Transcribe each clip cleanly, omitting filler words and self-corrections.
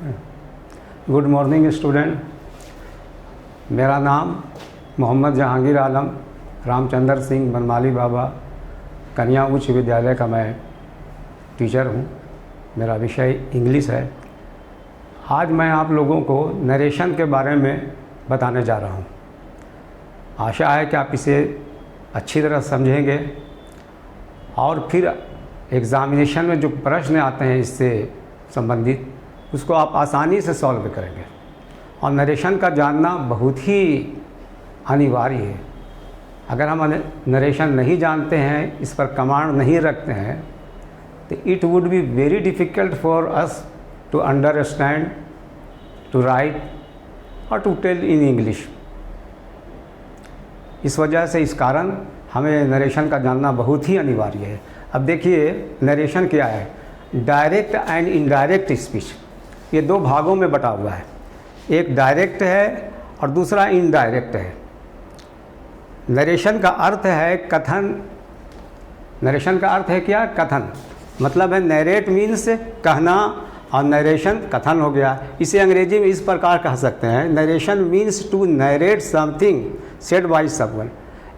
Good morning student. मेरा नाम मोहम्मद जहांगीर आलम रामचंद्र सिंह बनमाली बाबा कन्या उच्च विद्यालय का मैं टीचर हूँ। मेरा विषय इंग्लिश है। आज मैं आप लोगों को नरेशन के बारे में बताने जा रहा हूँ। आशा है कि आप इसे अच्छी तरह समझेंगे और फिर एग्ज़ामिनेशन में जो प्रश्न आते हैं इससे संबंधित उसको आप आसानी से सॉल्व करेंगे। और नरेशन का जानना बहुत ही अनिवार्य है। अगर हम नरेशन नहीं जानते हैं, इस पर कमांड नहीं रखते हैं, तो it would be very difficult for us to understand, to write और टू टेल इन इंग्लिश। इस वजह से इस कारण हमें नरेशन का जानना बहुत ही अनिवार्य है। अब देखिए नरेशन क्या है। डायरेक्ट एंड इनडायरेक्ट स्पीच, ये दो भागों में बटा हुआ है। एक डायरेक्ट है और दूसरा इनडायरेक्ट है। नरेशन का अर्थ है कथन। नरेशन का अर्थ है क्या? कथन। मतलब है नरेट मीन्स कहना और नरेशन कथन हो गया। इसे अंग्रेजी में इस प्रकार कह सकते हैं, narration means to narrate something said by someone.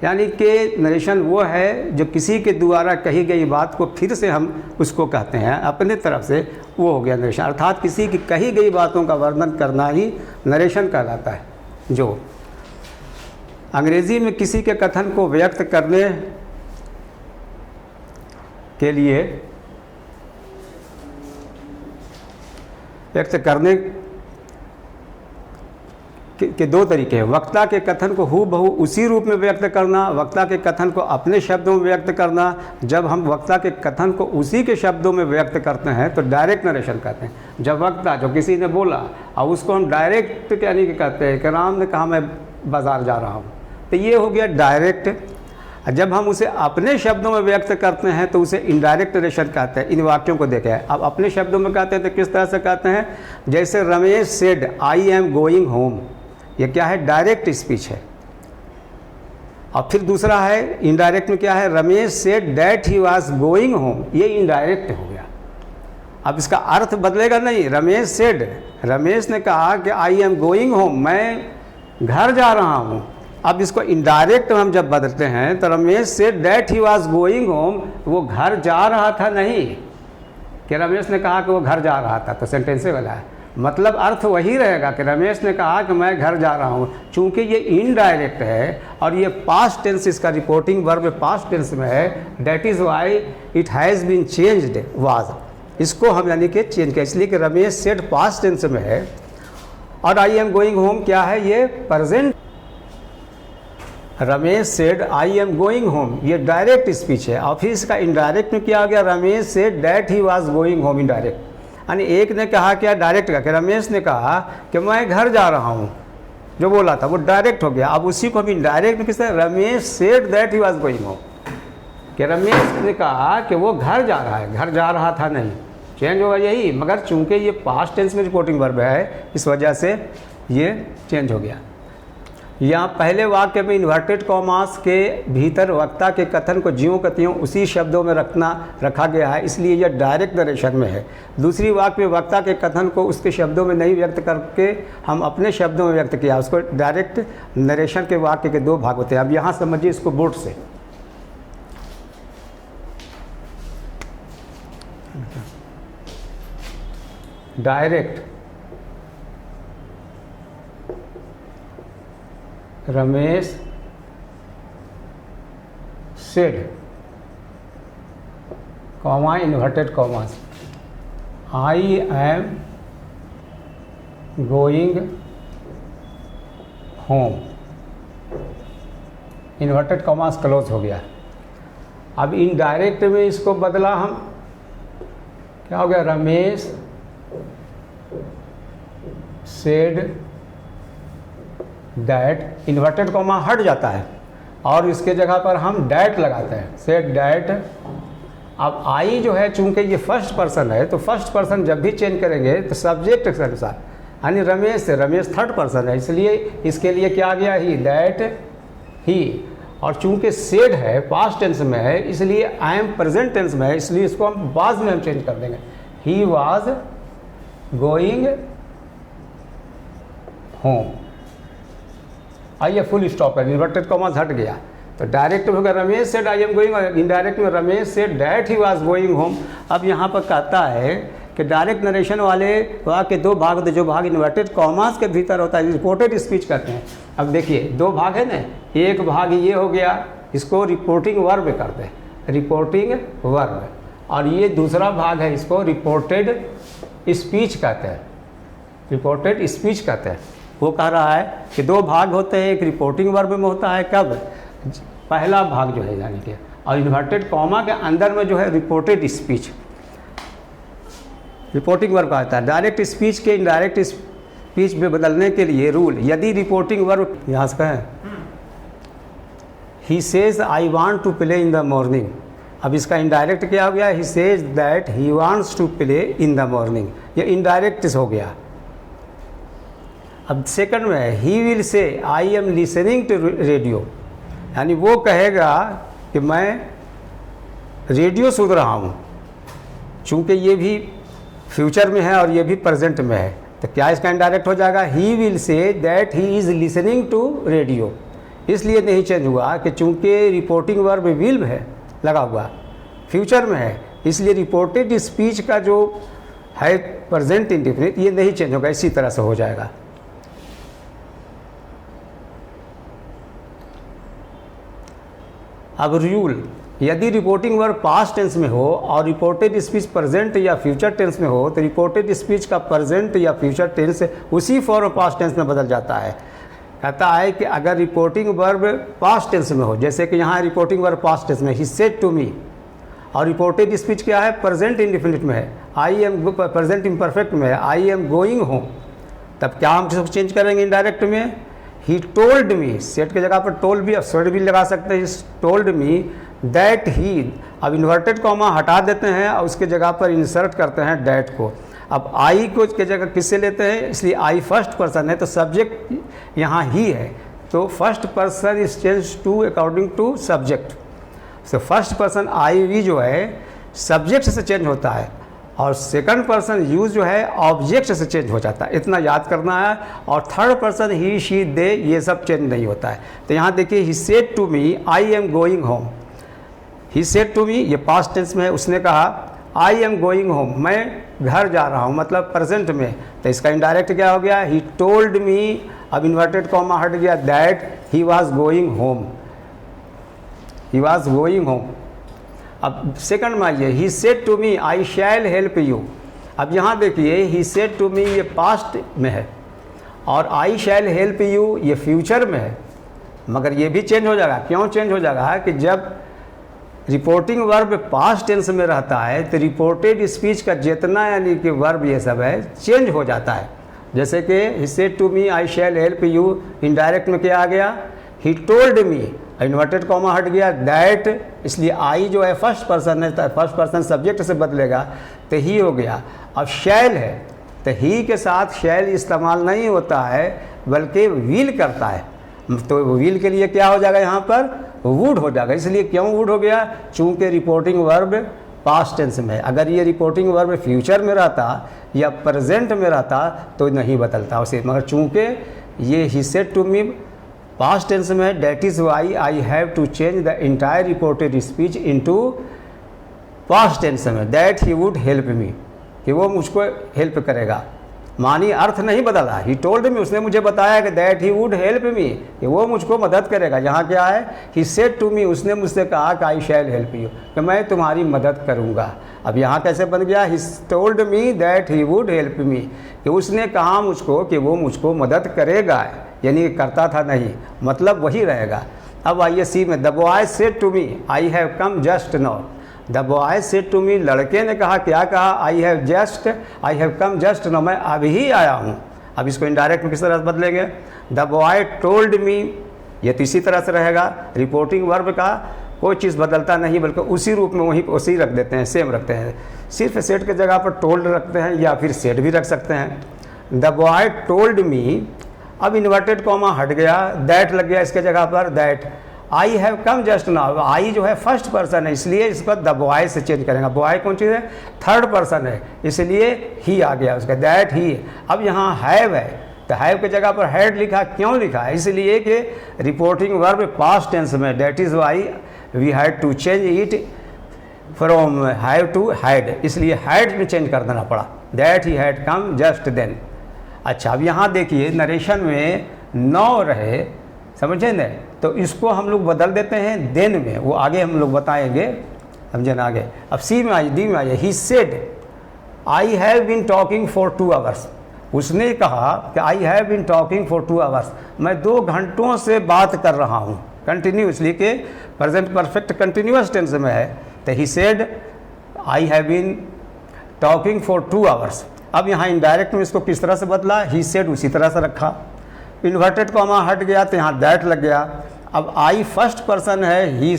यानी कि नरेशन वो है जो किसी के द्वारा कही गई बात को फिर से हम उसको कहते हैं अपने तरफ से, वो हो गया नरेशन। अर्थात किसी की कही गई बातों का वर्णन करना ही नरेशन कहलाता है। जो अंग्रेजी में किसी के कथन को व्यक्त करने के लिए व्यक्त करने के दो तरीके हैं। वक्ता के कथन को हूबहू उसी रूप में व्यक्त करना, वक्ता के कथन को अपने शब्दों में व्यक्त करना। जब हम वक्ता के कथन को उसी के शब्दों में व्यक्त करते हैं तो डायरेक्ट नरेशन कहते हैं। जब वक्ता जो किसी ने बोला और उसको हम डायरेक्ट यानी कि कहते हैं कि राम ने कहा मैं बाज़ार जा रहा हूँ, तो ये हो गया डायरेक्ट। जब हम उसे अपने शब्दों में व्यक्त करते हैं तो उसे इनडायरेक्ट नरेशन कहते हैं। इन वाक्यों को देखें। अब अपने शब्दों में कहते हैं तो किस तरह से कहते हैं? जैसे Ramesh said I am going home, ये क्या है? डायरेक्ट स्पीच है। और फिर दूसरा है इनडायरेक्ट में क्या है? Ramesh said that he was going home, ये इनडायरेक्ट हो गया। अब इसका अर्थ बदलेगा नहीं। रमेश सेड, रमेश ने कहा कि आई एम गोइंग होम, मैं घर जा रहा हूँ। अब इसको इनडायरेक्ट हम जब बदलते हैं तो Ramesh said that he was going home, वो घर जा रहा था नहीं कि रमेश ने कहा कि वो घर जा रहा था, तो सेंटेंस वाला है। मतलब अर्थ वही रहेगा कि रमेश ने कहा कि मैं घर जा रहा हूँ। चूँकि ये इनडायरेक्ट है और ये पास्ट टेंस, इसका रिपोर्टिंग वर्ब पास्ट टेंस में है, that is why it has been changed was. इसको हम यानी कि चेंज किया, इसलिए कि रमेश सेड पास्ट टेंस में है और आई एम गोइंग होम क्या है? ये present. Ramesh said I am going home, ये डायरेक्ट स्पीच है। और फिर इसका इनडायरेक्ट में क्या आ गया? Ramesh said that he was going home, indirect. यानी एक ने कहा क्या? डायरेक्ट का, कि रमेश ने कहा कि मैं घर जा रहा हूँ, जो बोला था वो डायरेक्ट हो गया। अब उसी को हम इनडायरेक्ट में किस तरह? Ramesh said that he was going home, कि रमेश ने कहा कि वो घर जा रहा है, घर जा रहा था नहीं, चेंज होगा यही। मगर चूंकि ये पास्ट टेंस में रिपोर्टिंग वर्ब है, इस वजह से ये चेंज हो गया। यहाँ पहले वाक्य में इन्वर्टेड कॉमास के भीतर वक्ता के कथन को ज्यों का त्यों उसी शब्दों में रखा गया है, इसलिए यह डायरेक्ट नरेशन में है। दूसरी वाक्य में वक्ता के कथन को उसके शब्दों में नहीं व्यक्त करके हम अपने शब्दों में व्यक्त किया, उसको डायरेक्ट नरेशन के वाक्य के दो भाग होते हैं। अब यहाँ समझिए इसको बोर्ड से। Direct, Ramesh said comma inverted commas I am going home, inverted commas close हो गया। अब इनडायरेक्ट में इसको बदला हम, क्या हो गया? Ramesh said that, inverted comma हट जाता है और इसके जगह पर हम डैट लगाते हैं, सेड डैट। अब आई जो है चूंकि ये फर्स्ट पर्सन है तो फर्स्ट पर्सन जब भी चेंज करेंगे तो सब्जेक्ट के अनुसार, यानी रमेश से, रमेश थर्ड पर्सन है इसलिए इसके लिए क्या आ गया? ही, दैट ही। और चूंकि सेड है पास्ट टेंस में है इसलिए आई एम प्रेजेंट टेंस में है, इसलिए इसको हम बाद में हम चेंज कर देंगे। He was going home. आइए फुल स्टॉप है, इन्वर्टेड कॉमास हट गया तो डायरेक्ट में होगा Ramesh said I am going, indirect में Ramesh said that he was going home. अब यहाँ पर कहता है कि डायरेक्ट नरेशन वाले वाक्य के दो भाग होते हैं, जो भाग इन्वर्टेड कॉमास के भीतर होता है रिपोर्टेड स्पीच कहते हैं। अब देखिए दो भाग है ना, एक भाग ये हो गया, इसको रिपोर्टिंग वर्ब करते हैं, रिपोर्टिंग वर्ब, और ये दूसरा भाग है, इसको रिपोर्टेड स्पीच कहते हैं, रिपोर्टेड स्पीच कहते हैं। वो कह रहा है कि दो भाग होते हैं, एक रिपोर्टिंग वर्ब में होता है, कब पहला भाग जो है यानी कि, और इन्वर्टेड कॉमा के अंदर में जो है रिपोर्टेड स्पीच, रिपोर्टिंग वर्ब आता है। डायरेक्ट स्पीच के इनडायरेक्ट स्पीच में बदलने के लिए रूल, यदि रिपोर्टिंग वर्ब यहाँ से कहें he says I want to play in the morning, अब इसका इनडायरेक्ट क्या हो गया, he says that he wants to play in the morning, ये इनडायरेक्ट हो गया। अब सेकंड में है he will say I am listening to radio, यानी वो कहेगा कि मैं रेडियो सुन रहा हूँ, चूँकि ये भी फ्यूचर में है और ये भी प्रेजेंट में है, तो क्या इसका इनडायरेक्ट हो जाएगा, he will say that he is listening to radio. इसलिए नहीं चेंज हुआ कि चूँकि रिपोर्टिंग वर्ब विल है लगा हुआ, फ्यूचर में है, इसलिए रिपोर्टेड स्पीच का जो है प्रेजेंट इंडेफिनिट ये नहीं चेंज होगा, इसी तरह से हो जाएगा। अब रूल, यदि रिपोर्टिंग वर्ब पास्ट टेंस में हो और रिपोर्टेड स्पीच प्रेजेंट या फ्यूचर टेंस में हो तो रिपोर्टेड स्पीच का प्रेजेंट या फ्यूचर टेंस उसी फॉर्म पास्ट टेंस में बदल जाता है। कहता है कि अगर रिपोर्टिंग वर्ब पास्ट टेंस में हो, जैसे कि यहाँ रिपोर्टिंग वर्ब पास्ट टेंस में ही सेड टू मी, और रिपोर्टेड स्पीच क्या है प्रेजेंट इंडेफिनिट में है, आई एम प्रेजेंट इम्परफेक्ट में है, आई एम गोइंग होम, तब क्या हम इसको चेंज करेंगे इनडायरेक्ट में, ही टोल्ड मी, सेट की जगह पर टोल्ड भी अफसर्ड भी लगा सकते हैं, टोल्ड मी दैट ही, अब इन्वर्टेड कॉमा हटा देते हैं और उसके जगह पर इंसर्ट करते हैं डैट को। अब आई को के जगह किससे लेते हैं, इसलिए आई फर्स्ट पर्सन है तो सब्जेक्ट यहाँ ही है, तो first person is change to according to subject. So first person I we जो है सब्जेक्ट से चेंज होता है और सेकंड पर्सन यूज जो है ऑब्जेक्ट से चेंज हो जाता है, इतना याद करना है। और third person he she they ये सब चेंज नहीं होता है। तो यहाँ देखिए he said to me I am going home, he said to me ये पास्ट टेंस में है, उसने कहा आई एम गोइंग होम, मैं घर जा रहा हूँ, मतलब प्रेजेंट में, तो इसका इनडायरेक्ट क्या हो गया, ही टोल्ड मी, अब इन्वर्टेड कॉमा हट गया, that he was going home, he was going home. अब सेकंड में आइए, he said to me I shall help you, अब यहाँ देखिए ही सेड टू मी ये पास्ट में है और आई शैल हेल्प यू ये फ्यूचर में है, मगर ये भी चेंज हो जाएगा। क्यों चेंज हो जाएगा कि जब रिपोर्टिंग वर्ब पास्ट टेंस में रहता है तो रिपोर्टेड स्पीच का जितना यानी कि वर्ब ये सब है चेंज हो जाता है। जैसे कि he said to me I shall help you, indirect में क्या आ गया, he told me, inverted comma हट गया, दैट, इसलिए आई जो है फर्स्ट पर्सन है, फर्स्ट पर्सन सब्जेक्ट से बदलेगा तो ही हो गया। अब शैल है तो ही के साथ शैल इस्तेमाल नहीं होता है बल्कि विल करता है, तो विल के लिए क्या हो जाएगा यहाँ पर वुड हो जाएगा। इसलिए क्यों वुड हो गया, चूँकि रिपोर्टिंग वर्ब पास्ट टेंस में है। अगर ये रिपोर्टिंग वर्ब फ्यूचर में रहता या प्रेजेंट में रहता तो नहीं बदलता उसे, मगर चूँकि ये he said to me past tense में, that is why I have to change the entire reported speech into past tense में, that he would help me, कि वो मुझको हेल्प करेगा, मानी अर्थ नहीं बदला। ही टोल्ड मी, उसने मुझे बताया कि that he would help me, कि वो मुझको मदद करेगा। यहाँ क्या है, ही सेड टू मी, उसने मुझसे कहा कि आई शैल हेल्प यू, कि मैं तुम्हारी मदद करूँगा। अब यहाँ कैसे बन गया, he told me that he would help me, कि उसने कहा मुझको कि वो मुझको मदद करेगा, यानी करता था नहीं, मतलब वही रहेगा। अब आइए सी में, the boy said to me I have come just now, the boy said to me, लड़के ने कहा, क्या कहा, I have come just now, मैं अभी ही आया हूँ। अब इसको इनडायरेक्ट में किस तरह से बदलेंगे, द बॉय टोल्ड मी, ये तो इसी तरह से रहेगा। रिपोर्टिंग वर्ब का कोई चीज़ बदलता नहीं बल्कि उसी रूप में वहीं उसी रख देते हैं, सेम रखते हैं, सिर्फ सेड के जगह पर टोल्ड रखते हैं या फिर सेड भी रख सकते हैं। द बॉय टोल्ड मी, अब इन्वर्टेड कॉमा हट गया, दैट लग गया इसके जगह पर, that, I have come just now, I जो है फर्स्ट पर्सन है इसलिए इसको द बॉय से चेंज करेंगे। बॉय कौन चीज़ है, थर्ड पर्सन है इसलिए ही आ गया उसका, दैट ही। अब यहाँ हैव है तो हैव की जगह पर हैड लिखा, क्यों लिखा है, इसलिए कि रिपोर्टिंग वर्ब पास्ट टेंस में, that is why we had to change it from have to had, इसलिए हैड में चेंज कर देना पड़ा, that he had come just then. अच्छा अब यहाँ देखिए नरेशन में नौ रहे, समझे न, तो इसको हम लोग बदल देते हैं देन में, वो आगे हम लोग बताएंगे, समझे ना आगे। अब सी में आइए, डी में आइए, he said I have been talking for 2 hours, उसने कहा कि I have been talking for 2 hours, मैं 2 घंटों से बात कर रहा हूँ, कंटिन्यूसली के प्रेजेंट परफेक्ट कंटिन्यूअस टेंस में है, तो he said I have been talking for 2 hours. अब यहाँ इनडायरेक्ट में इसको किस तरह से बदला, ही सेड उसी तरह से रखा, इन्वर्टेड कॉमा हट गया तो यहाँ दैट लग गया। अब आई फर्स्ट पर्सन है, ही,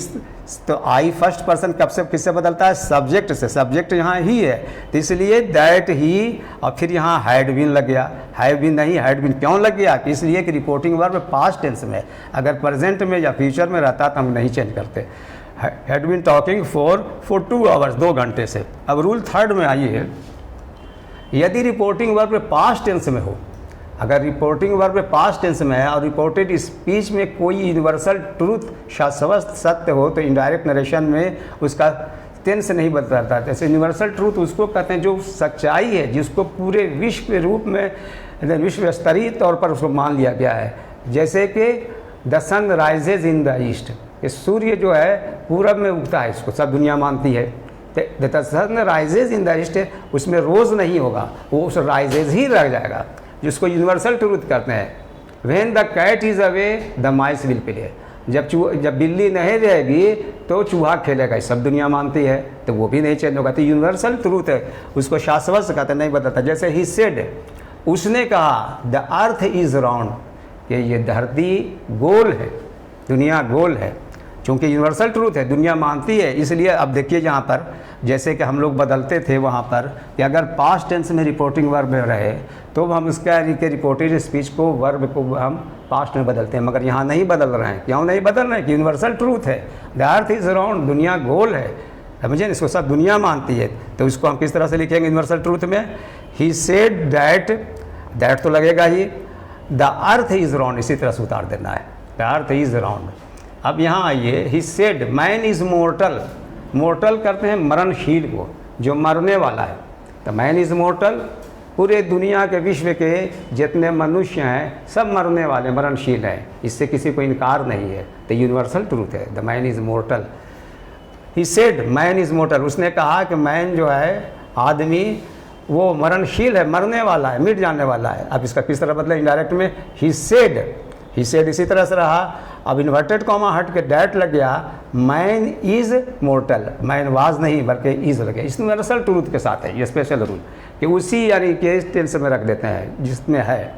तो आई फर्स्ट पर्सन कब से किससे बदलता है, सब्जेक्ट से, सब्जेक्ट यहाँ ही है तो इसलिए दैट ही, और फिर यहाँ हैड बीन लग गया, हैव बीन नहीं हैड बीन क्यों लग गया, इसलिए कि रिपोर्टिंग वर्ब पास्ट टेंस में, अगर प्रेजेंट में या फ्यूचर में रहता तो हम नहीं चेंज करते। Had been talking for 2 hours, 2 घंटे से। अब रूल थर्ड में आइए, यदि रिपोर्टिंग वर्ब पास्ट टेंस में हो, अगर रिपोर्टिंग वर्ब पास्ट टेंस में है और रिपोर्टेड स्पीच में कोई यूनिवर्सल ट्रूथ शाश्वत सत्य हो तो इनडायरेक्ट नरेशन में उसका टेंस नहीं बदलता। जैसे यूनिवर्सल ट्रूथ उसको कहते हैं जो सच्चाई है, जिसको पूरे विश्व के रूप में, विश्व स्तरीय तौर पर उसको मान लिया गया है। जैसे कि the sun rises in the east, कि सूर्य जो है पूरब में उगता है, इसको सब दुनिया मानती है। The sun rises in the east, उसमें रोज़ नहीं होगा, वो उस राइजेज ही रह जाएगा, जिसको यूनिवर्सल ट्रूथ करते हैं। When the cat is away the mice will play, जब बिल्ली नहीं रहेगी तो चूहा खेलेगा, सब दुनिया मानती है, तो वो भी नहीं चेंज होगा। तो यूनिवर्सल ट्रूथ है, उसको शाश्वत से कहते नहीं बदलता। जैसे ही सेड, उसने कहा द अर्थ इज़ राउंड, कि ये धरती गोल है, दुनिया गोल है, चूँकि यूनिवर्सल ट्रूथ है, दुनिया मानती है। इसलिए अब देखिए यहाँ पर जैसे कि हम लोग बदलते थे वहाँ पर कि अगर पास्ट टेंस में रिपोर्टिंग वर्ब रहे तो हम उसका रिपोर्टेड स्पीच को वर्ब को हम पास्ट में बदलते हैं, मगर यहाँ नहीं बदल रहे हैं। क्यों नहीं बदल रहे हैं कि यूनिवर्सल ट्रूथ है, द अर्थ इज़ राउंड, दुनिया गोल है, समझे, इसको सब दुनिया मानती है। तो इसको हम किस तरह से लिखेंगे यूनिवर्सल ट्रूथ में, ही सेड दैट, दैट तो लगेगा ही, द अर्थ इज़ राउंड इसी तरह से उतार देना है, द अर्थ इज़ राउंड। अब यहाँ आइए, he said man is mortar, mortar करते हैं मरणशील को, जो मरने वाला है। तो मैन इज़ मोर्टल, पूरे दुनिया के विश्व के जितने मनुष्य हैं सब मरने वाले, मरणशील हैं, इससे किसी को इनकार नहीं है, तो यूनिवर्सल ट्रूथ है, the man is mortar. He said man is mortar, उसने कहा कि मैन जो है आदमी वो मरणशील है, मरने वाला है, मिट जाने वाला है। अब इसका किस तरह बदला इनडायरेक्ट में, ही सेड इसी तरह से रहा। अब इन्वर्टेड कॉमा हट के डैट लग गया, man is mortar, man was नहीं बल्कि इज़ लगे, इस यूनिवर्सल ट्रूथ के साथ है ये स्पेशल रूल कि उसी यानी कि टेंस में रख देते हैं जिसमें है।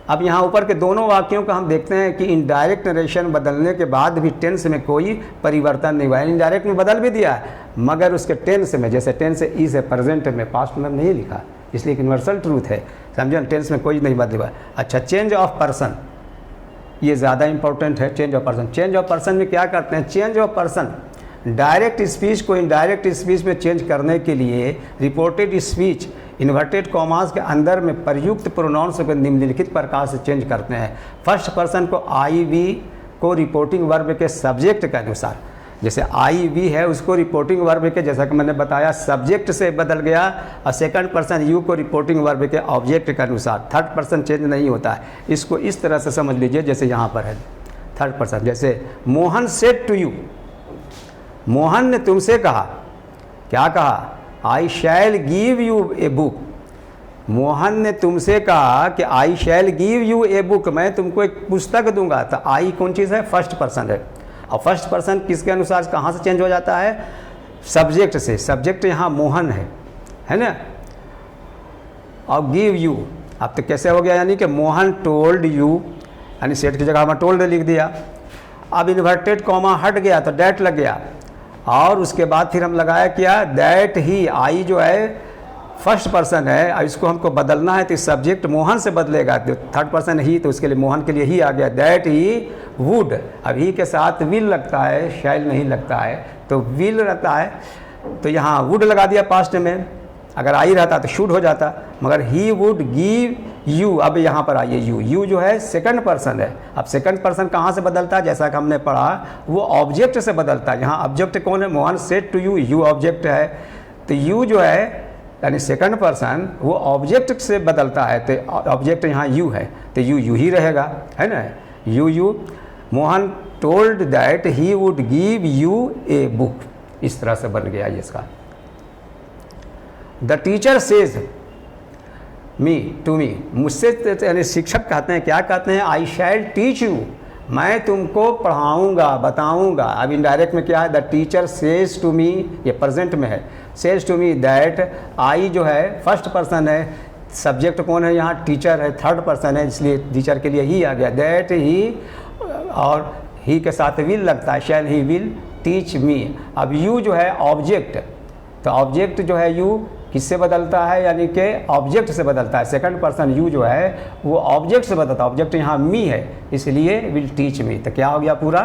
अब यहाँ ऊपर के दोनों वाक्यों का हम देखते हैं कि इनडायरेक्ट नरेशन बदलने के बाद भी टेंस में कोई परिवर्तन नहीं हुआ है। इनडायरेक्ट में बदल भी दिया है मगर उसके टेंस में, जैसे टेंस इज़ है, प्रेजेंट में, पास्ट में नहीं लिखा, इसलिए यूनिवर्सल ट्रूथ है, समझे, टेंस में कोई नहीं बदला। अच्छा, चेंज ऑफ पर्सन, ये ज़्यादा इंपॉर्टेंट है। Change of person, change of person में क्या करते हैं, change of person direct speech को इनडायरेक्ट स्पीच में चेंज करने के लिए रिपोर्टेड स्पीच इन्वर्टेड कॉमास के अंदर में प्रयुक्त प्रोनाउंस को निम्नलिखित प्रकार से चेंज करते हैं। फर्स्ट पर्सन को आई वी को रिपोर्टिंग वर्ब के सब्जेक्ट के अनुसार, जैसे आई वी है उसको रिपोर्टिंग वर्ब के, जैसा कि मैंने बताया, सब्जेक्ट से बदल गया, और सेकंड पर्सन यू को रिपोर्टिंग वर्ब के ऑब्जेक्ट के अनुसार। थर्ड पर्सन चेंज नहीं होता है, इसको इस तरह से समझ लीजिए जैसे यहाँ पर है थर्ड पर्सन। जैसे Mohan said to you, Mohan ने तुमसे कहा, क्या कहा, I shall give you a book, Mohan ने तुमसे कहा कि I shall give you a book, मैं तुमको एक पुस्तक दूंगा। तो आई कौन चीज़ है, फर्स्ट पर्सन है, और फर्स्ट पर्सन किसके अनुसार कहाँ से चेंज हो जाता है, सब्जेक्ट से। सब्जेक्ट यहाँ मोहन है ना, और गिव यू, अब तो कैसे हो गया, यानी कि मोहन टोल्ड यू, यानी सेट की जगह हमें टोल्ड लिख दिया। अब इन्वर्टेड कॉमा हट गया तो डैट लग गया, और उसके बाद फिर हम लगाया क्या, दैट ही, आई जो है फर्स्ट पर्सन है और इसको हमको बदलना है, तो सब्जेक्ट मोहन से बदलेगा, तो थर्ड पर्सन ही, तो उसके लिए मोहन के लिए ही आ गया, दैट ही वुड। अब ही के साथ विल लगता है, शैल नहीं लगता है, तो विल रहता है, तो यहाँ वुड लगा दिया पास्ट में। अगर आई रहता तो शुड हो जाता, मगर ही वुड गिव यू। अब यहाँ पर आइए, यू जो है सेकंड पर्सन है। अब सेकंड पर्सन कहाँ से बदलता है, जैसा कि हमने पढ़ा, वो ऑब्जेक्ट से बदलता है। यहाँ ऑब्जेक्ट कौन है, Mohan said to you, you object है, तो यू जो है यानी सेकंड पर्सन वो ऑब्जेक्ट से बदलता है, तो ऑब्जेक्ट यहाँ यू है, तो यू ही रहेगा, है ना। You Mohan told that he would give you a book, इस तरह से बन गया इसका। The teacher says me to me, मुझसे यानी शिक्षक कहते हैं, क्या कहते हैं, आई शैल टीच यू, मैं तुमको पढ़ाऊँगा, बताऊँगा। अब इनडायरेक्ट में क्या है, the teacher says to me, ये प्रेजेंट में है, says to me that, I जो है फर्स्ट पर्सन है, सब्जेक्ट कौन है यहाँ, टीचर है, थर्ड पर्सन है, इसलिए टीचर के लिए ही आ गया, दैट ही, और ही के साथ विल लगता है, शैल ही विल टीच मी। अब यू जो है ऑब्जेक्ट, तो ऑब्जेक्ट जो है यू किससे बदलता है, यानी कि ऑब्जेक्ट से बदलता है। सेकंड पर्सन यू जो है वो ऑब्जेक्ट से बदलता है, ऑब्जेक्ट यहाँ मी है, इसलिए विल टीच मी। तो क्या हो गया पूरा,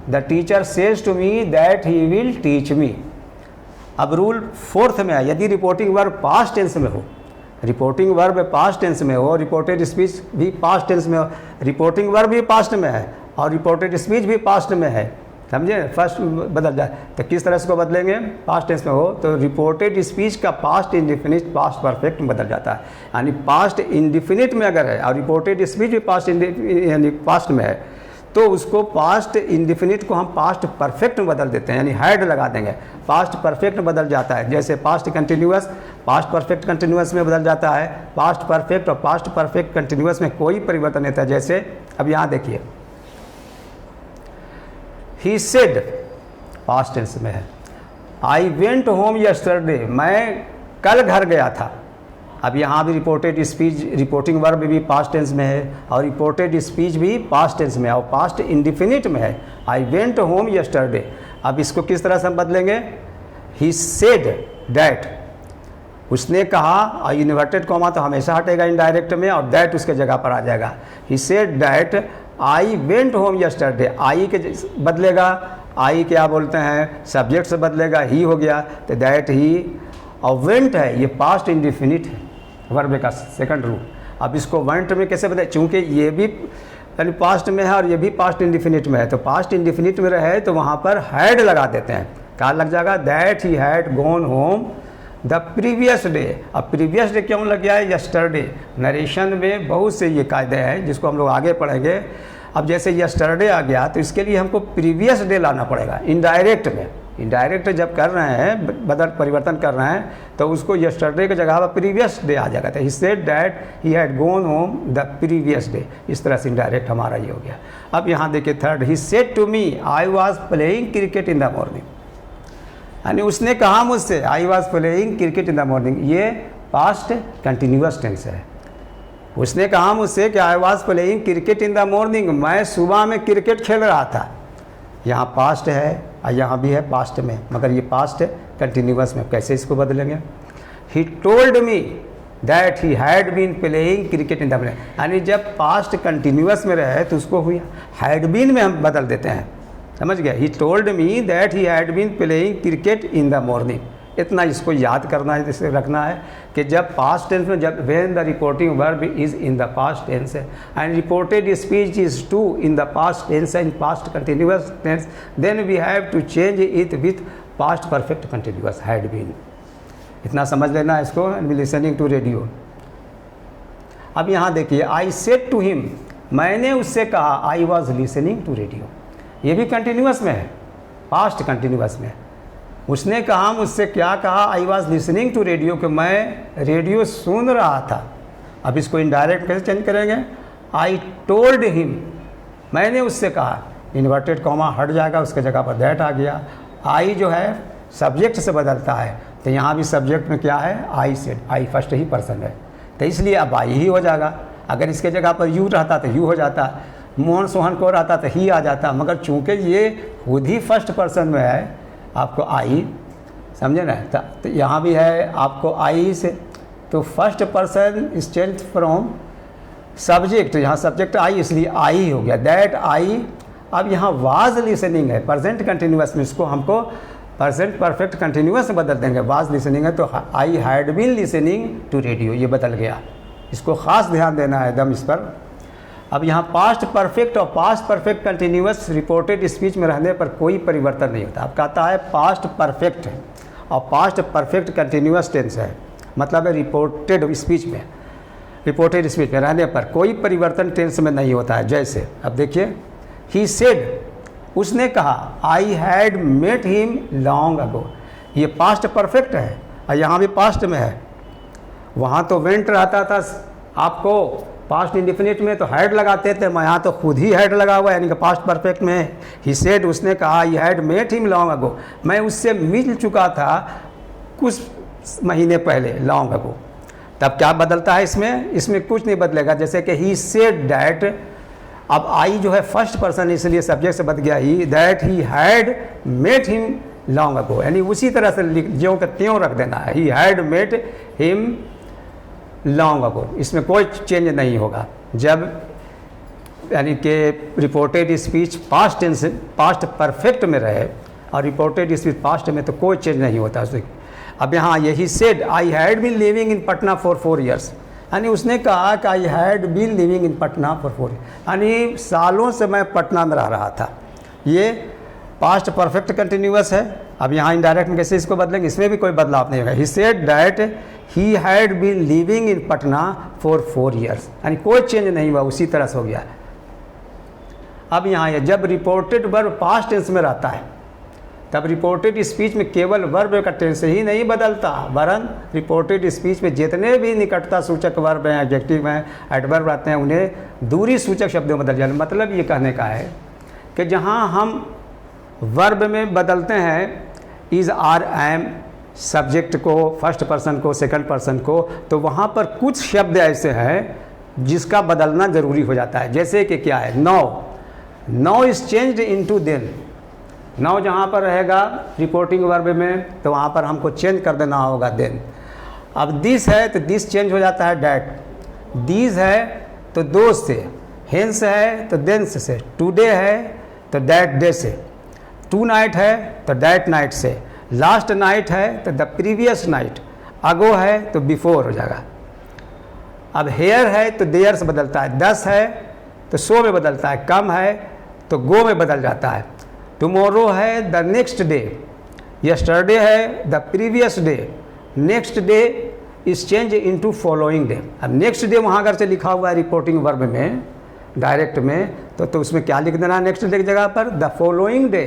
the teacher says to me that he will teach me. अब रूल फोर्थ में है, यदि रिपोर्टिंग वर्ब पास्ट टेंस में हो, रिपोर्टिंग वर्ब पास्ट टेंस में हो, रिपोर्टेड स्पीच भी पास्ट टेंस में हो, रिपोर्टिंग वर्ब भी पास्ट में है और रिपोर्टेड स्पीच भी पास्ट में है, समझे, फर्स्ट बदल जाए, तो किस तरह से को बदलेंगे, पास्ट टेंस में हो तो रिपोर्टेड स्पीच का पास्ट इंडिफिनिट पास्ट परफेक्ट में बदल जाता है। यानी पास्ट इंडिफिनिट में अगर है और रिपोर्टेड स्पीच भी पास्ट यानी पास्ट में है, तो उसको पास्ट इंडिफिनिट को हम पास्ट परफेक्ट में बदल देते हैं, यानी हैड लगा देंगे, पास्ट परफेक्ट में बदल जाता है। जैसे past continuous past perfect continuous में बदल जाता है, पास्ट परफेक्ट और पास्ट परफेक्ट कंटिन्यूअस में कोई परिवर्तन नहीं था। जैसे अब यहाँ देखिए, ही सेड पास्ट टेंस में है, आई वेंट होम यस्टरडे, मैं कल घर गया था। अब यहाँ भी रिपोर्टेड स्पीच, रिपोर्टिंग वर्ब भी पास्ट टेंस में है और रिपोर्टेड स्पीच भी पास्ट टेंस में है और पास्ट इंडिफिनिट में है, आई वेंट होम यस्टरडे। अब इसको किस तरह से हम बदलेंगे, ही सेड दैट, उसने कहा, और इन्वर्टेड कॉमा तो हमेशा हटेगा इनडायरेक्ट में और दैट उसके जगह पर आ जाएगा। He said that I went home yesterday, I के बदलेगा, आई क्या बोलते हैं सब्जेक्ट से बदलेगा, ही हो गया, तो दैट ही, और वेंट है ये पास्ट इंडिफिनिट है वर्ब का सेकंड रूल। अब इसको वेंट में कैसे बदले, चूँकि ये भी यानी पास्ट में है और ये भी पास्ट इंडिफिनिट में है, तो पास्ट इंडिफिनिट में रहे तो वहाँ पर हैड लगा देते हैं, क्या लग जाएगा, that he had gone home the previous day. अब प्रीवियस डे क्यों लग गया है, यस्टरडे। नरेशन में बहुत से ये कायदे हैं जिसको हम लोग आगे पढ़ेंगे। अब जैसे यस्टरडे आ गया तो इसके लिए हमको प्रीवियस डे लाना पड़ेगा इनडायरेक्ट में। इनडायरेक्ट जब कर रहे हैं, बदल परिवर्तन कर रहे हैं, तो उसको यस्टरडे की जगह पर प्रीवियस डे आ जाएगा। तो he said that he had gone home the previous day, इस तरह से इनडायरेक्ट हमारा ये हो गया। अब यहाँ देखिए third, he said to me I was playing cricket in the morning, यानी उसने कहा मुझसे, I was playing cricket in the morning, ये पास्ट कंटिन्यूअस टेंस है। उसने कहा मुझसे कि I was playing cricket in the morning, मैं सुबह में क्रिकेट खेल रहा था। यहाँ पास्ट है और यहाँ भी है पास्ट में, मगर ये पास्ट कंटिन्यूअस में, कैसे इसको बदलेंगे, he told me that he had been playing cricket in the morning, यानी जब पास्ट कंटिन्यूअस में रहे तो उसको हुआ हैड बीन में हम बदल देते हैं, समझ गया। He told me that he had been playing cricket in the morning. इतना इसको याद करना है, इसे रखना है कि जब पास्ट टेंस में, जब when the reporting verb is in the past tense and reported speech is to in the past tense and past continuous tense, then we have to change it with past perfect continuous had been. इतना समझ लेना इसको, listening to radio. अब यहाँ देखिए, I said to him, मैंने उससे कहा, I was listening to radio, ये भी कंटिन्यूअस में है, पास्ट कंटिन्यूअस में। उसने कहा मुझसे, क्या कहा, I was listening to radio, कि मैं रेडियो सुन रहा था। अब इसको इनडायरेक्ट कैसे चेंज करेंगे, आई टोल्ड हिम, मैंने उससे कहा, इन्वर्टेड कॉमा हट जाएगा, उसके जगह पर दैट आ गया। आई जो है सब्जेक्ट से बदलता है, तो यहाँ भी सब्जेक्ट में क्या है, आई सेड, आई फर्स्ट ही पर्सन है, तो इसलिए अब आई ही हो जाएगा। अगर इसके जगह पर यू रहता तो यू हो जाता, मोहन सोहन को रहता तो ही आ जाता, मगर चूँकि ये खुद ही फर्स्ट पर्सन में है, आपको आई, समझे ना, तो यहाँ भी है आपको आई से, तो first person is change from subject, यहाँ सब्जेक्ट आई इसलिए आई हो गया, दैट आई। अब यहाँ वाज लिसनिंग है, प्रेजेंट कंटिन्यूअस में इसको हमको प्रेजेंट परफेक्ट कंटिन्यूअस में बदल देंगे। वाज लिसनिंग है तो I had been listening to radio, ये बदल गया। इसको ख़ास ध्यान देना है एकदम इस पर। अब यहाँ पास्ट परफेक्ट और past perfect continuous reported speech में रहने पर कोई परिवर्तन नहीं होता। अब कहता है पास्ट परफेक्ट है और पास्ट परफेक्ट कंटिन्यूअस टेंस है, मतलब है रिपोर्टेड स्पीच में, रिपोर्टेड स्पीच में रहने पर कोई परिवर्तन टेंस में नहीं होता है। जैसे अब देखिए, ही सेड, उसने कहा, I had met him long ago, ये पास्ट परफेक्ट है और यहाँ भी पास्ट में है। वहाँ तो वेंट रहता था आपको पास्ट इंडिफिनिट में तो हैड लगाते थे, मैं यहाँ तो खुद ही हैड लगा हुआ है, यानी कि पास्ट परफेक्ट में है। ही सेड, उसने कहा, I had met him long ago, मैं उससे मिल चुका था कुछ महीने पहले, लॉन्ग अगो। तब क्या बदलता है इसमें? इसमें कुछ नहीं बदलेगा। जैसे कि ही सेड डैट, अब आई जो है फर्स्ट पर्सन इसलिए सब्जेक्ट से बदल गया he, that he had met him long ago, यानी उसी तरह से ज्यों के त्यों रख देना है, he had met him long ago, इसमें कोई चेंज नहीं होगा। जब यानी कि reported speech past tense, past perfect में रहे और रिपोर्टेड स्पीच पास्ट में तो कोई चेंज नहीं होता उसमें। अब यहाँ यही said, I had been living in Patna for 4 years, यानी उसने कहा कि I had been living in Patna for 4 years, यानी सालों से मैं पटना में रह रहा था। ये पास्ट परफेक्ट कंटिन्यूअस है। अब यहाँ इनडायरेक्ट में कैसे इसको बदलेंगे? इसमें भी कोई बदलाव नहीं होगा। He said that he had been living in Patna for 4 years, यानी कोई चेंज नहीं हुआ, उसी तरह से हो गया। अब यहाँ ये जब रिपोर्टेड वर्ब पास्ट टेंस में रहता है तब रिपोर्टेड स्पीच में केवल वर्ब का टेंस ही नहीं बदलता, वरन रिपोर्टेड स्पीच में जितने भी निकटता सूचक वर्ब हैं, एडजेक्टिव हैं, एडवर्ब आते हैं, उन्हें दूरी सूचक शब्दों में बदल जाए। मतलब ये कहने का है कि जहाँ हम वर्ब में बदलते हैं इज़, आर, एम, सब्जेक्ट को, फर्स्ट पर्सन को, सेकंड पर्सन को, तो वहाँ पर कुछ शब्द ऐसे हैं जिसका बदलना ज़रूरी हो जाता है। जैसे कि क्या है, now, now is changed into then, now जहाँ पर रहेगा रिपोर्टिंग वर्ब में तो वहाँ पर हमको चेंज कर देना होगा देन। अब दिस है तो दिस चेंज हो जाता है डैट, दीज है तो दोस्त से, हेंस है तो देंस से, टुडे है तो दैट डे से, टू नाइट है तो दैट नाइट से, लास्ट नाइट है तो द प्रीवियस नाइट, अगो है तो बिफोर हो जाएगा। अब हेयर है तो देयर से बदलता है, 10 है तो सो में बदलता है, कम है तो गो में बदल जाता है, टुमारो है द नेक्स्ट डे, यस्टरडे है the previous day, next day is change into following day. अब नेक्स्ट डे वहाँ अगर से लिखा हुआ है रिपोर्टिंग वर्ब में डायरेक्ट में तो उसमें क्या लिख देना नेक्स्ट डे की जगह पर? द फॉलोइंग डे,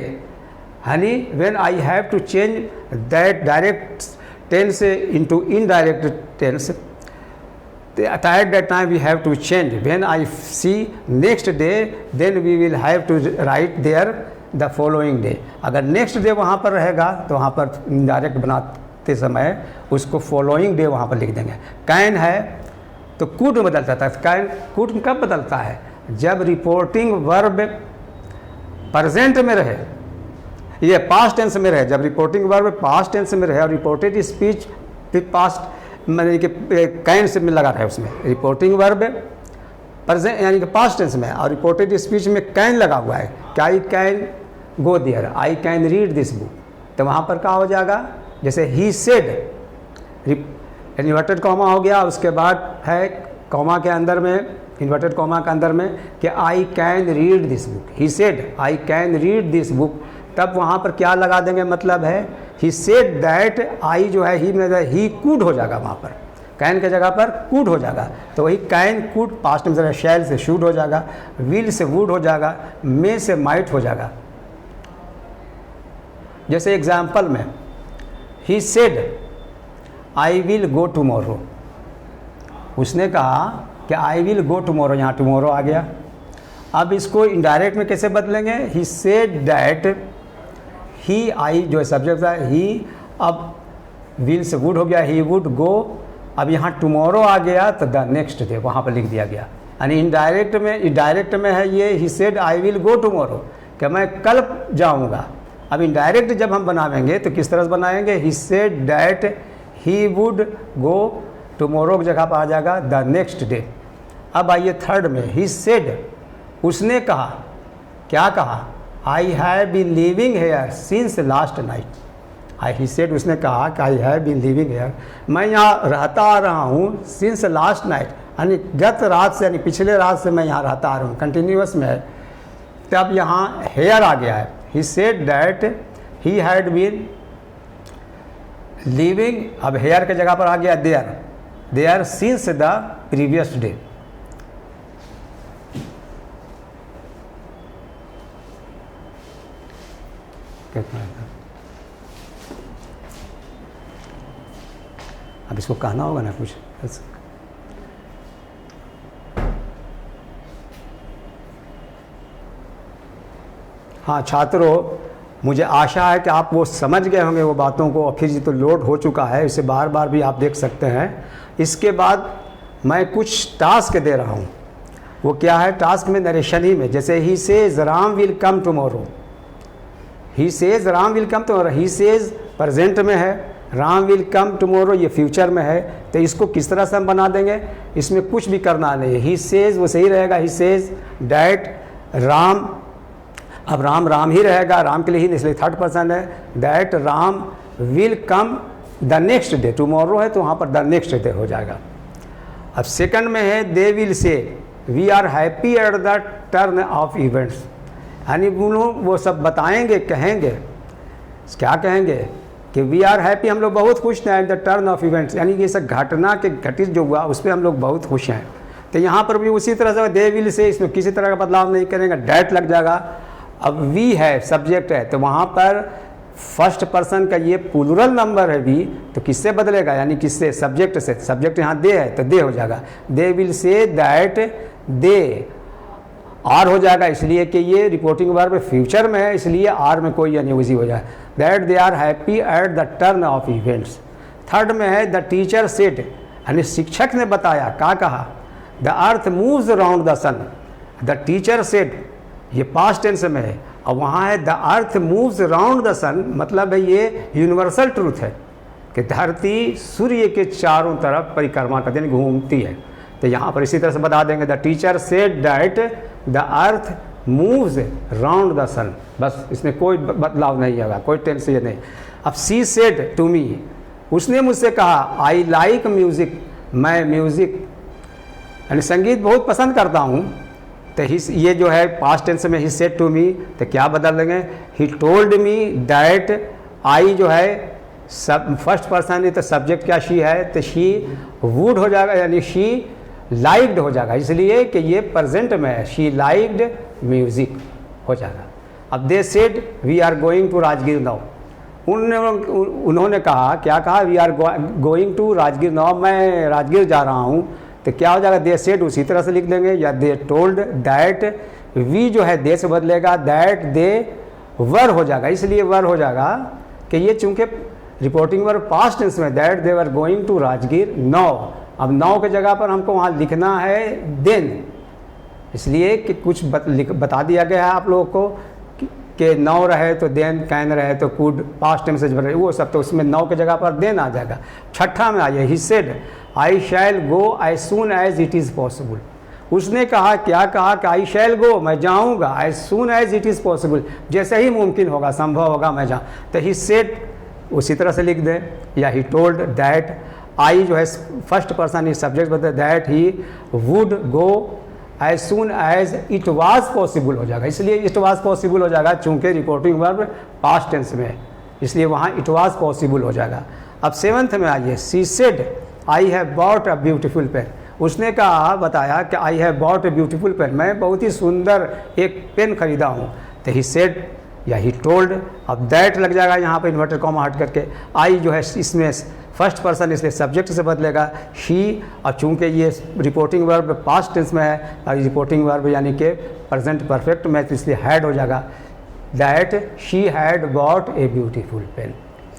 यानी when I have to change that direct tense into indirect tense, at that time we have to change. When I see next day, then we will have to write there the following day. अगर next day वहाँ पर रहेगा तो वहाँ पर indirect बनाते समय उसको following day वहाँ पर लिख देंगे। can है तो could में बदलता था, can could कब बदलता है? जब रिपोर्टिंग वर्ब प्रेजेंट में रहे, ये पास्ट टेंस में रहे, जब रिपोर्टिंग वर्ब पास्ट टेंस में रहे और रिपोर्टेड स्पीच पास्ट यानी कि कैन से में लगा रहा है, उसमें रिपोर्टिंग वर्ब प्रेजेंट यानी कि पास्ट टेंस में और रिपोर्टेड स्पीच में कैन लगा हुआ है, क्या I can go there, I can read this book, तो वहाँ पर क्या हो जाएगा? जैसे ही सेड, इन्वर्टेड कॉमा हो गया, उसके बाद है कॉमा के अंदर में, इन्वर्टेड कॉमा के अंदर में कि आई can read this book, he said I can read this book, तब वहाँ पर क्या लगा देंगे? मतलब है ही सेड दैट, आई जो है ही में ही कूड हो जाएगा, वहाँ पर कैन के जगह पर कूड हो जाएगा, तो वही कैन कूड पास्ट में शैल से शूड हो जाएगा, विल से वुड हो जाएगा, मे से माइट हो जाएगा। जैसे एग्जाम्पल में ही said I will go tomorrow, उसने कहा कि आई विल गो टुमारो, यहाँ टुमारो आ गया। अब इसको इनडायरेक्ट में कैसे बदलेंगे? ही सेड दैट, ही आई जो है सब्जेक्ट है ही, अब विल से वुड हो गया, ही वुड गो, अब यहाँ टुमारो आ गया तो द नेक्स्ट डे वहाँ पर लिख दिया गया, यानी इनडायरेक्ट में है ये he said I will go tomorrow कि मैं कल जाऊँगा। अब इनडायरेक्ट जब हम बनाएंगे तो किस तरह से बनाएंगे? He said that he would go tomorrow की जगह पर आ जाएगा द नेक्स्ट डे। अब आइए थर्ड में, ही सेड, उसने कहा, क्या कहा, I have been living here since last night. He said, उसने कहा कि I have been living here, मैं यहाँ रहता आ रहा हूँ सिंस लास्ट नाइट, यानी गत रात से, यानी पिछले रात से मैं यहाँ रहता आ रहा हूँ, कंटिन्यूअस में है। तब यहाँ हेयर आ गया है। He said that he had been living, अब हेयर के जगह पर आ गया there, there since the previous day. अब इसको कहना होगा ना कुछ। हाँ छात्रों, मुझे आशा है कि आप वो समझ गए होंगे वो बातों को, और फिर ये तो लोड हो चुका है, इसे बार बार भी आप देख सकते हैं। इसके बाद मैं कुछ टास्क दे रहा हूँ। वो क्या है टास्क में, नरेशन ही में, जैसे he says Ram will come tomorrow, he says Ram will come tomorrow, he says present में है, राम विल कम टुमारो ये फ्यूचर में है। तो इसको किस तरह से हम बना देंगे, इसमें कुछ भी करना नहीं है। ही सेज वो सही रहेगा, ही सेज डैट राम, अब राम राम ही रहेगा, राम के लिए ही, इसलिए थर्ड पर्सन है। That Ram will come the next day, tomorrow है तो वहाँ पर द नेक्स्ट डे हो जाएगा। अब सेकंड में है they will say we are happy at the turn of events, यानी वो सब बताएंगे, कहेंगे, क्या कहेंगे कि वी आर हैप्पी, हम लोग बहुत खुश हैं eight the turn of events, यानी कि सब घटना के घटित जो हुआ उस पर हम लोग बहुत खुश हैं। तो यहाँ पर भी उसी तरह से दे विल से, इसमें किसी तरह का बदलाव नहीं करेंगे, डैट लग जाएगा। अब वी है सब्जेक्ट है, तो वहाँ पर फर्स्ट पर्सन का ये प्लूरल नंबर है वी, तो किससे बदलेगा, यानी किससे, सब्जेक्ट से। सब्जेक्ट यहाँ दे है तो दे हो जाएगा, they will say that they, are हो जाएगा इसलिए कि ये रिपोर्टिंग वर्ब फ्यूचर में है, इसलिए आर में कोई अनयूजी हो जाए। That they are happy at the turn of events. Third में है द टीचर सेड, यानी शिक्षक ने बताया, क्या कहा, the earth moves around the sun, the teacher said, ये पास्ट टेंस में है, और वहाँ है the earth moves around the sun, मतलब है ये यूनिवर्सल ट्रूथ है कि धरती सूर्य के चारों तरफ परिक्रमा करती है, घूमती है। तो यहाँ पर इसी तरह से बता देंगे, the teacher said that the earth moves round the sun, बस इसमें कोई बदलाव नहीं होगा, कोई टेंस ये नहीं। अब सी सेड टू मी, उसने मुझसे कहा, आई लाइक म्यूज़िक, मैं म्यूज़िक यानी संगीत बहुत पसंद करता हूँ। तो ये जो है पास्ट टेंस में ही सेड टू मी, तो क्या बदल देंगे, ही टोल्ड मी दैट, आई जो है सब फर्स्ट पर्सन है तो सब्जेक्ट क्या शी है, तो शी वुड हो जाएगा, यानी शी लाइक्ड हो जाएगा, इसलिए कि ये प्रेजेंट में है, शी लाइक्ड म्यूज़िक हो जाएगा। अब they said we are going to Rajgir now, उन्होंने कहा, क्या कहा, we are going to Rajgir now, मैं राजगीर जा रहा हूँ। तो क्या हो जाएगा, दे सेड उसी तरह से लिख देंगे, या दे टोल्ड दैट, वी जो है दे से बदलेगा, दैट दे वर हो जाएगा, इसलिए वर हो जाएगा कि ये चूँकि रिपोर्टिंग वर्ब पास्ट टेंस में, that they were going to Rajgir now. अब नाउ के जगह पर हमको वहाँ लिखना है देन, इसलिए कि कुछ बता दिया गया है आप लोगों को कि नाउ रहे तो देन, कैन रहे तो कुड, पास्ट टेंस से वो सब, तो उसमें नाउ के जगह पर देन आ जाएगा। छठा में आइए, he said I shall go as soon as it is possible, उसने कहा, क्या कहा कि आई शैल गो, मैं जाऊँगा, as soon as it is possible, जैसे ही मुमकिन होगा, संभव होगा मैं जाऊँ। तो ही सेड उसी तरह से लिख दें, या ही टोल्ड दैट, आई जो है फर्स्ट पर्सन इज सब्जेक्ट बता, that he would go as soon as it was possible हो जाएगा, इसलिए इट वाज पॉसिबल हो जाएगा चूँकि रिपोर्टिंग वर्ब पास्ट टेंस में है, इसलिए वहाँ इट वाज पॉसिबल हो जाएगा। अब सेवन्थ में आइए, she said I have bought a beautiful pen, उसने कहा, बताया कि I have bought a beautiful pen, मैं बहुत ही सुंदर एक पेन खरीदा हूँ। तो ही सेड या ही टोल्ड, अब दैट लग जाएगा यहाँ पर इन्वर्टेड कॉमा हट करके, आई जो है इसमें फर्स्ट पर्सन इसलिए सब्जेक्ट से बदलेगा शी, और चूँकि ये रिपोर्टिंग वर्ब पास्ट टेंस में है, और रिपोर्टिंग वर्ब यानी कि प्रेजेंट परफेक्ट में, तो इसलिए हैड हो जाएगा, that she had bought a beautiful pen,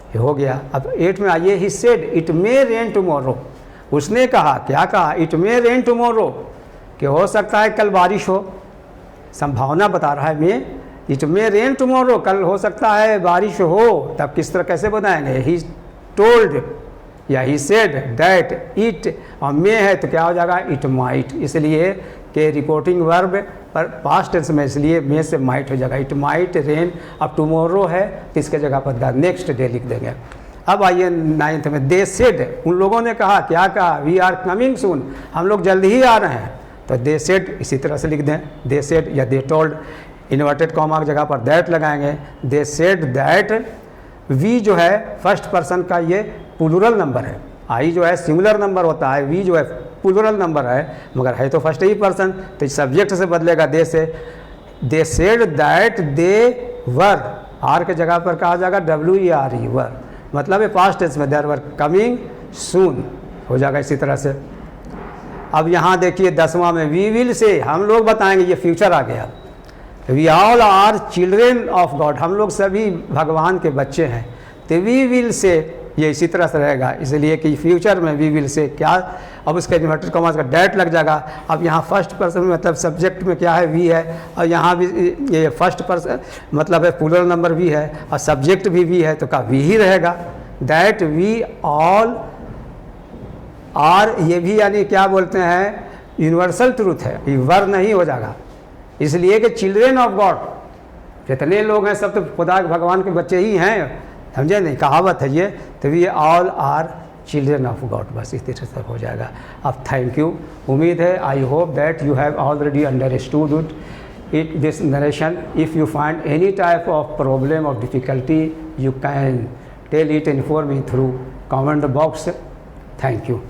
ये हो गया। अब 8 में आइए, he said it may rain tomorrow, उसने कहा, क्या कहा, इट मे रेन टुमारो, कि हो सकता है कल बारिश हो, संभावना बता रहा है मे, इट मे रेन टुमारो, कल हो सकता है बारिश हो, तब किस तरह कैसे बताएंगे, ही टोल्ड या ही सेड, दैट, इट और मे है तो क्या हो जाएगा, इट माइट। इसलिए कि रिपोर्टिंग वर्ब पर पास्ट टेंस में, इसलिए मे से माइट हो जाएगा। It might rain. अब टुमारो है तो इसके जगह पर द नेक्स्ट डे लिख देंगे। अब आइए 9th में, दे सेड, उन लोगों ने कहा, क्या कहा, वी आर कमिंग सून, हम लोग जल्दी ही आ रहे हैं। तो दे सेड इसी तरह से लिख दें, दे सेड या दे टोल्ड, इन्वर्टेड कॉमा की जगह पर दैट लगाएंगे। दे सेड दैट, वी जो है फर्स्ट पर्सन का ये प्लूरल नंबर है, आई जो है सिंगुलर नंबर होता है, वी जो है प्लूरल नंबर है, मगर है तो फर्स्ट ही पर्सन, तो सब्जेक्ट से बदलेगा दे से। They said that they were, are के जगह पर कहा जाएगा WERE, वर, मतलब है पास्ट टेंस में देयर वर कमिंग सून हो जाएगा इसी तरह से। अब यहाँ देखिए 10वां में, वी विल से, हम लोग बताएंगे, ये फ्यूचर आ गया। We all are children of God, हम लोग सभी भगवान के बच्चे हैं। तो वी विल से ये इसी तरह से रहेगा, इसलिए कि फ्यूचर में वी विल से क्या, अब उसके इन्वर्टेड कॉमास का डैट लग जाएगा। अब यहाँ फर्स्ट पर्सन मतलब सब्जेक्ट में क्या है, वी है, और यहाँ भी ये फर्स्ट पर्सन मतलब है प्लूरल नंबर वी है, और सब्जेक्ट भी वी है तो का वी ही रहेगा। दैट वी ऑल आर, ये भी यानी क्या बोलते हैं, यूनिवर्सल ट्रूथ है, ये वर नहीं हो जाएगा, इसलिए कि चिल्ड्रेन ऑफ गॉड, जितने लोग हैं सब तो खुदा भगवान के बच्चे ही हैं, समझे नहीं, कहावत है ये। तो we all are children of God, बस इस तरह से हो जाएगा। अब थैंक यू, उम्मीद है I hope that you have already understood it this narration. If you find any type of problem और difficulty you can tell it, inform me through comment box. Thank you.